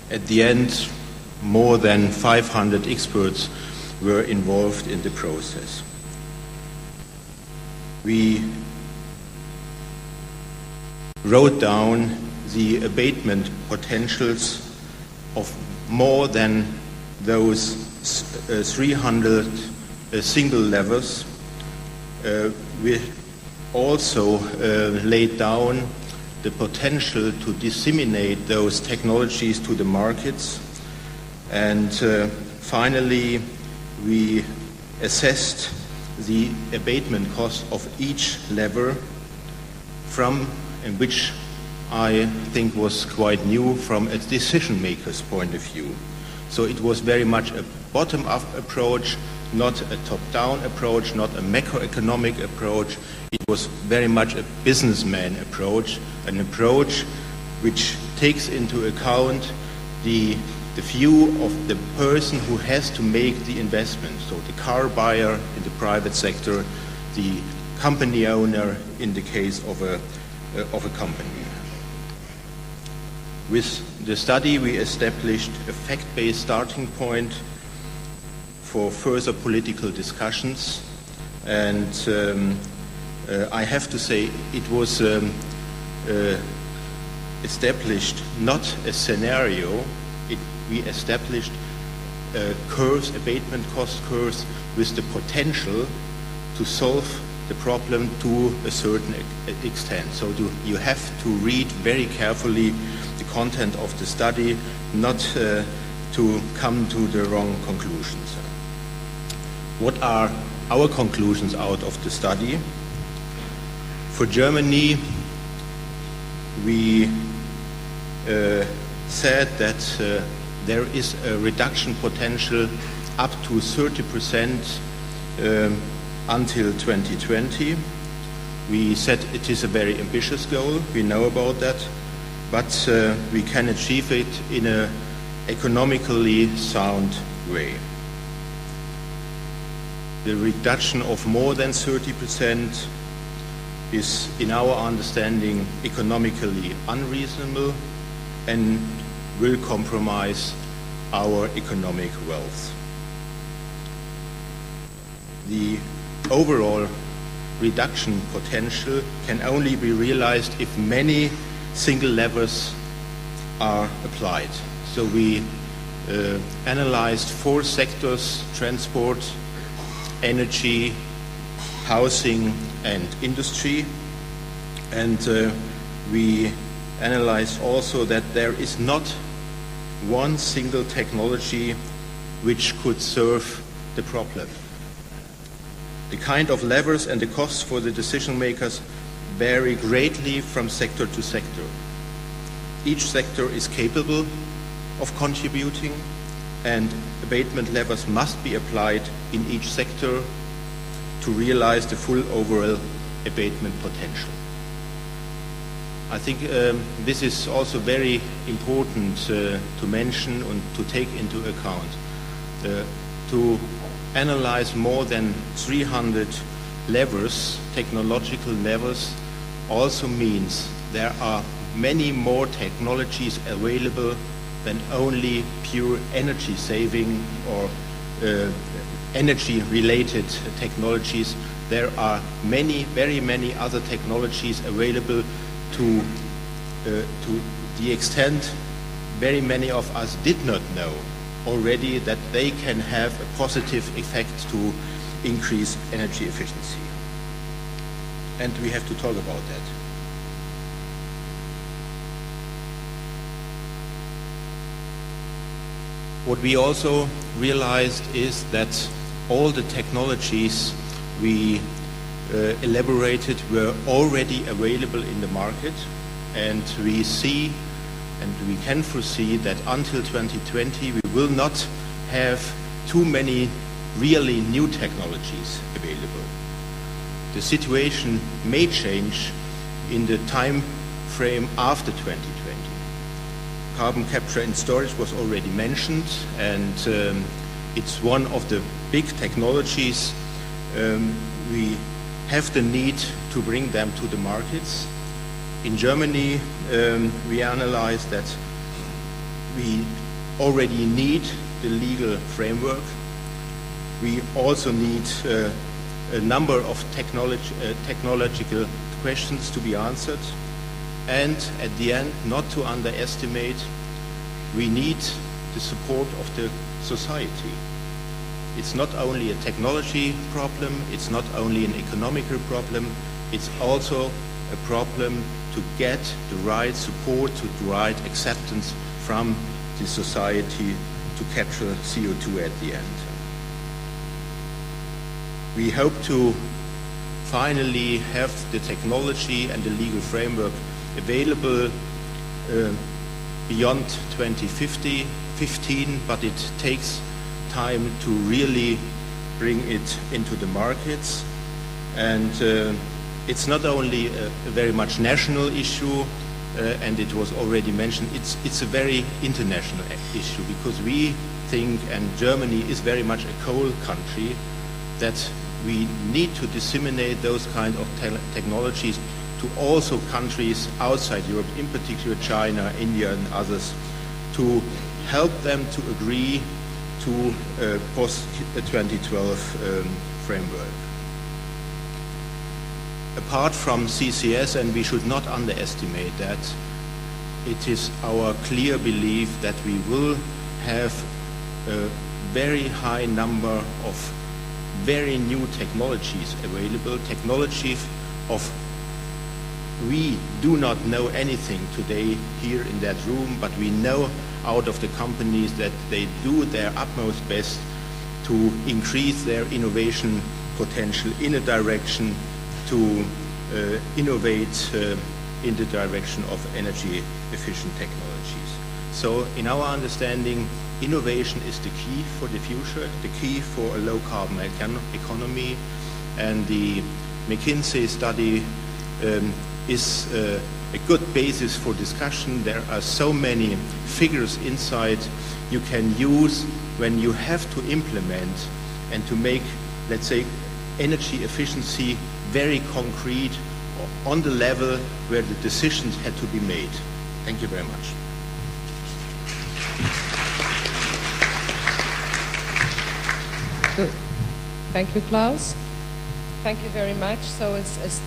At the end, more than 500 experts were involved in the process. We wrote down the abatement potentials of more than those 300 single levers. We also laid down the potential to disseminate those technologies to the markets. And finally, we assessed the abatement cost of each lever and which I think was quite new from a decision maker's point of view. So it was very much a bottom-up approach, not a top-down approach, not a macroeconomic approach. It was very much a businessman approach, an approach which takes into account the view of the person who has to make the investment. So the car buyer in the private sector, the company owner in the case of a company. With the study, we established a fact-based starting point for further political discussions, and I have to say it was established not a scenario. We established curves, abatement cost curves, with the potential to solve the problem to a certain extent. So you have to read very carefully the content of the study, not to come to the wrong conclusions. What are our conclusions out of the study? For Germany, we said that there is a reduction potential up to 30% until 2020. We said it is a very ambitious goal, we know about that, but we can achieve it in an economically sound way. The reduction of more than 30% is, in our understanding, economically unreasonable and will compromise our economic wealth. The overall reduction potential can only be realized if many single levers are applied. So we analyzed 4 sectors: transport, energy, housing, and industry. And we analyzed also that there is not one single technology which could serve the problem. The kind of levers and the costs for the decision makers vary greatly from sector to sector. Each sector is capable of contributing, and abatement levers must be applied in each sector to realize the full overall abatement potential. I think this is also very important to mention and to take into account. To analyze more than 300 levers, technological levers, also means there are many more technologies available than only pure energy saving or energy related technologies. There are very many other technologies available to the extent very many of us did not know already that they can have a positive effect to increase energy efficiency. And we have to talk about that. What we also realized is that all the technologies we elaborated were already available in the market, and we see and we can foresee that until 2020 we will not have too many really new technologies available. The situation may change in the time frame after 2020. Carbon capture and storage was already mentioned, and it's one of the big technologies. We have the need to bring them to the markets. In Germany, we analyzed that we already need the legal framework. We also need a number of technological questions to be answered. And at the end, not to underestimate, we need the support of the society. It's not only a technology problem, it's not only an economical problem, it's also a problem to get the right support, to the right acceptance from the society to capture CO2 at the end. We hope to finally have the technology and the legal framework available beyond 2015, but it takes time to really bring it into the markets. And it's not only a very much national issue, and it was already mentioned, it's a very international issue, because we think, and Germany is very much a coal country, that we need to disseminate those kind of technologies to also countries outside Europe, in particular China, India and others, to help them to agree to a post-2012 framework. Apart from CCS, and we should not underestimate that, it is our clear belief that we will have a very high number of very new technologies available, technologies of we do not know anything today here in that room, but we know out of the companies that they do their utmost best to increase their innovation potential in a direction to innovate in the direction of energy efficient technologies. So in our understanding, innovation is the key for the future, the key for a low carbon economy, and the McKinsey study is a good basis for discussion. There are so many figures inside you can use when you have to implement and to make, let's say, energy efficiency very concrete on the level where the decisions had to be made. Thank you very much. Good. Thank you, Klaus. Thank you very much. So it's